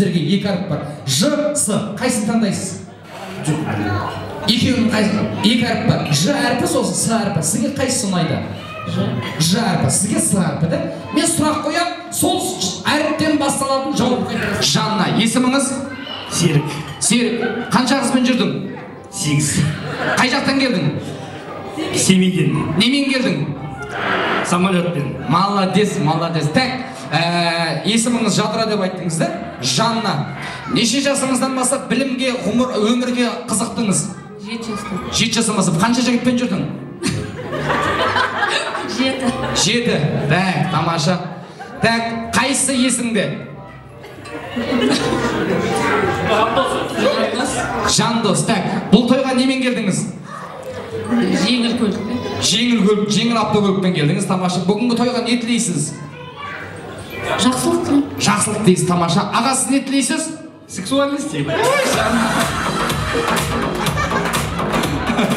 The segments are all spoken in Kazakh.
сіздерге екі әріп бар. Ж, С. Қайсысын таңдайсыз? Екеуінің қайсысы? Екі әріп бар. Ж әрпі сосын С әрпі. Сізге қайсысы ұнайды? Ж әрпі. Сізге С әрпі, да? Мен сұрақ қоям, сол әріптен басталатын жауап қайтарасыз. Жанна, есіміңіз? Серік. Серік. Қанша қызбен жүрдің? 8. Қай жақтан келдің? Семейден. Немен келдің? Самолетпен. Молодец, молодец. Так, есіміңіз Жадыра деп айттыңыз да? Жанна. Неше жасыңыздан бастап білімге, өмірге қызықтыңыз? 7 жастан. 7 жасыңдан бастап қанша жігітпен жүрдің? 7. Так, тамаша. Так, қайсысы есіңде? Жандос. Так, бұл тойға немен келдіңіз? Жеңіл көлікпен. Жеңіл автокөлікпен келдіңіз, тамаша. Бүгінгі тойға не тілейсіз? Жақсылық тілеймін. Жақсылық дейсіз, тамаша. Аға, сіз не тілейсіз? Сексуальность.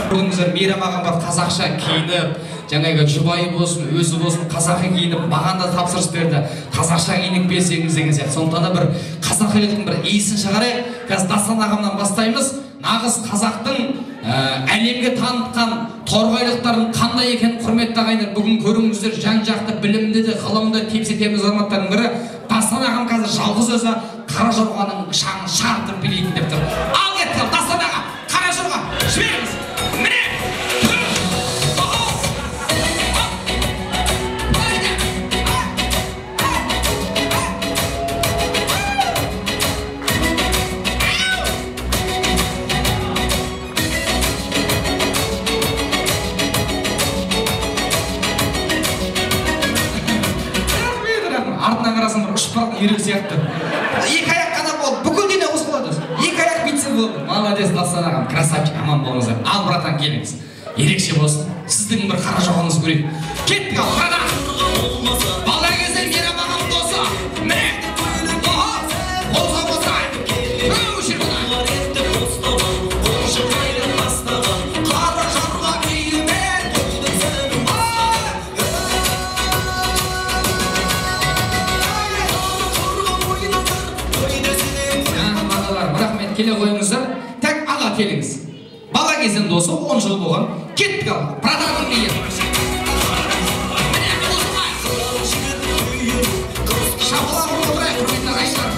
Бүгінгі мейрам ағам қазақша киініп, жаңағы жұбайы болсын, өзі болсын, қазақы киініп, маған да тапсырыс берді. Қазақша киініп келсеңіз деген сияқты. Сондықтан да бір қазақилықтың бір иісін шығарайық. Қазір Дастан ағамнан бастаймыз. Нағыз қазақтың әлемге танытқан торғайлықтардың қандай екенін құрметті ағайындар, бүгін көріңіздер. Жан-жақты білімді де, ғылымды тепсе-теміз азаматтардың бірі Дастан ағам қазір жалғыз өзі Қара Жорғаның шаңын шарттырып билейтін деп тұр. Ал кетті, Дастан аға, Қара Жорға, жіберіңіз. Міне! Артынан қарасам бір ұшып баратын үйрек сияқты. Екі аяқ қана болды, бүкіл дене қозғалады. Екі аяқ битсе болды. Молодец, Дастан ағам, красавчик, аман болыңыздар. Ал, братан, келіңіз. Ерекше болсын. Сіздің бір қара жоғыңыз көрейік. Кеттік ал, братан. Бала кезде мейрам ағам досы. Міне. Қозға қозғай. Өшір бұна. Қара жорға киюмен тойдың сенің рахмет, келе қойыңыздар. Так, аға келіңіз. Бала кезден досы 10 жыл болған. Кеттік ал, братаның бейі. Шапалағын отырайық, құрметті ағайындар.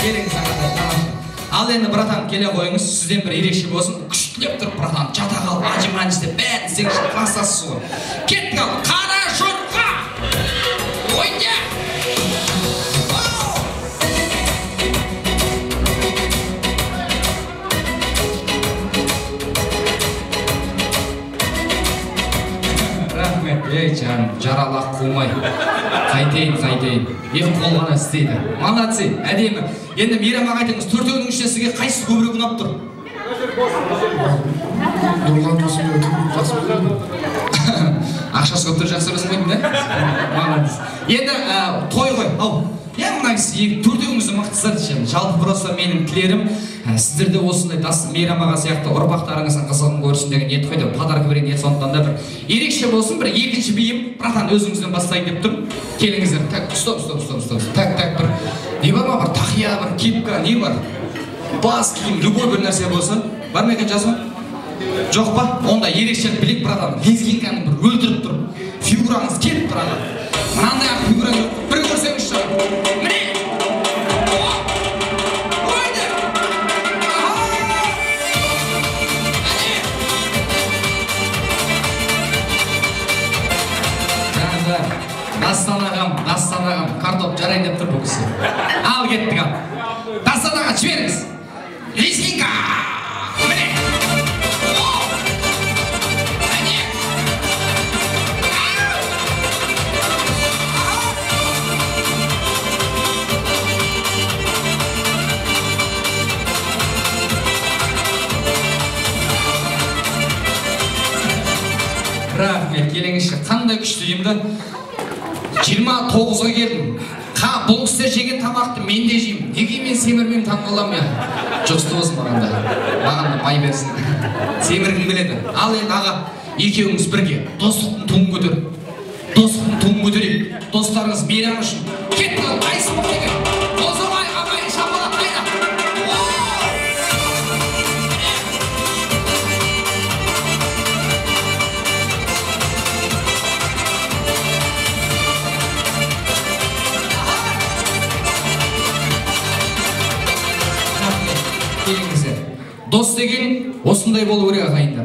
Келіңіз ағадар. Ал енді братан келе қойыңыз, сізден бір ерекше болсын. Күштілеп тұрып братан, жата қал, ажыман істеп, бәрін істеңіз, кластасыз ғой. Кеттік ал, Қара Жорға! Ойде! Рахмет, ей жаным, жаралақ қумай. Қайтейін. Екі қол ғана істейді. Молодцы, әдемі. Енді мейрам аға айтыңыз, төртеудің ішінде сізге қайсысы көбірек ұнап тұр? Нұрлан досым жақсы көрдім. Ақшасы көптір жақсы көресің бе? Молодец. Енді той ғой. Ау. Мына төртеуіңізді мақтысыздар. Жалпы просто менің тілерім сіздерде осындай мейрам аға сияқты ұрпақтарыңыздың қызығын көрсін деген ниет қойды. Подарка берген ниет, сондықтан да бір ерекше болсын, бір екінші биім. Братан, өзіңізден бастайын деп тұрмын. Келіңіздер. Так, стоп. Так, бір не бар ма? Бір тақия, бір кепка, не бар? Бас киім, любой бір нәрсе болсын. Бар ма екен жазу? Жоқ па? Онда ерекше білек, братан. Лезгинканы бір өлтіріп тұр. Фигураңыз келіп тұрады. Мынандай ақ фигура жоқ. Бір көрсеңіз шығар. Міне! Дастан ағам, картоп жарайын деп тұр бұл кісі. Ал кеттік ал. Дастан аға, жіберіңіз. Лезгинка! Міне! Рахмет, келіңізші. Қандай күшті деймді? 29-ға келдім. Ха, бұл кісілер жеген тамақты мен де жеймін. Неге мен семірмеймін таң қаламын я? Жоқсты болсын маған да май берсін. Семіргім келеді. Ал енді аға, екеуіңіз бірге достықтың туын көтер. Достықтың туын көтерейік. Достарыңыз мейрам үшін. Кетті ол, қайсы бұл деген. Қозымай, қамай, шапалақ қайда. Келіңіздер. Дос деген осындай болу керек ағайындар.